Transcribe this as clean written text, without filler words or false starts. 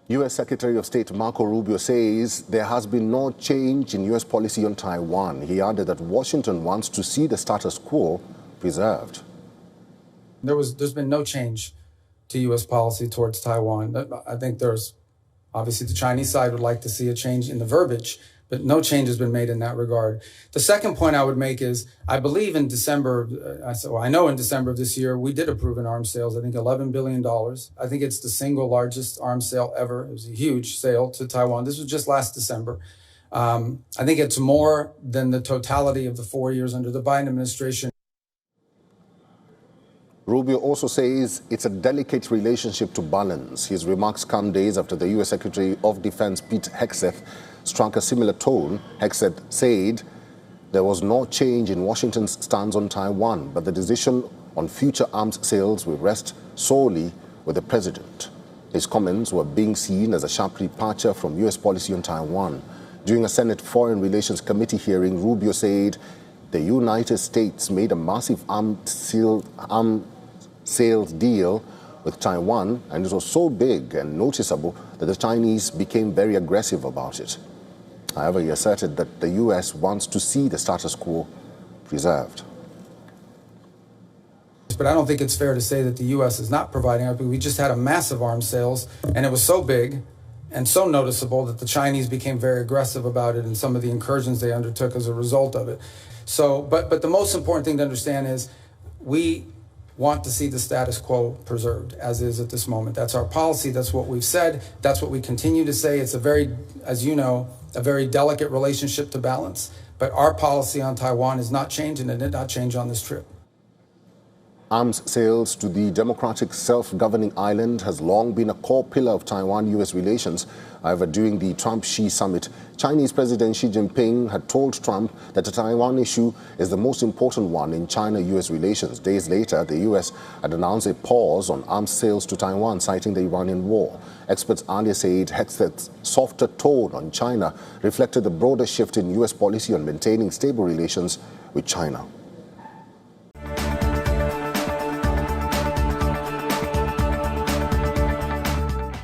U.S. Secretary of State Marco Rubio says there has been no change in U.S. policy on Taiwan. He added that Washington wants to see the status quo preserved. There's been no change to U.S. policy towards Taiwan. I think obviously the Chinese side would like to see a change in the verbiage, but no change has been made in that regard. The second point I would make is I believe in December, I know in December of this year, we did approve an arms sales, I think $11 billion. I think it's the single largest arms sale ever. It was a huge sale to Taiwan. This was just last December. I think it's more than the totality of the 4 years under the Biden administration. Rubio also says it's a delicate relationship to balance. His remarks come days after the U.S. Secretary of Defense Pete Hegseth struck a similar tone. Hegseth said there was no change in Washington's stance on Taiwan, but the decision on future arms sales will rest solely with the president. His comments were being seen as a sharp departure from U.S. policy on Taiwan. During a Senate Foreign Relations Committee hearing, Rubio said the United States made a massive arms sales deal with Taiwan, and it was so big and noticeable that the Chinese became very aggressive about it. However, he asserted that the U.S. wants to see the status quo preserved. But I don't think it's fair to say that the U.S. is not providing it. We just had a massive arms sales, and it was so big and so noticeable that the Chinese became very aggressive about it and some of the incursions they undertook as a result of it. So, but the most important thing to understand is we want to see the status quo preserved as is at this moment. That's our policy. That's what we've said. That's what we continue to say. It's a very, as you know, a very delicate relationship to balance. But our policy on Taiwan is not changing, and it did not change on this trip. Arms sales to the democratic self-governing island has long been a core pillar of Taiwan-U.S. relations. However, during the Trump-Xi summit, Chinese President Xi Jinping had told Trump that the Taiwan issue is the most important one in China-U.S. relations. Days later, the U.S. had announced a pause on arms sales to Taiwan, citing the Iranian war. Experts earlier said Hegseth's softer tone on China reflected the broader shift in U.S. policy on maintaining stable relations with China.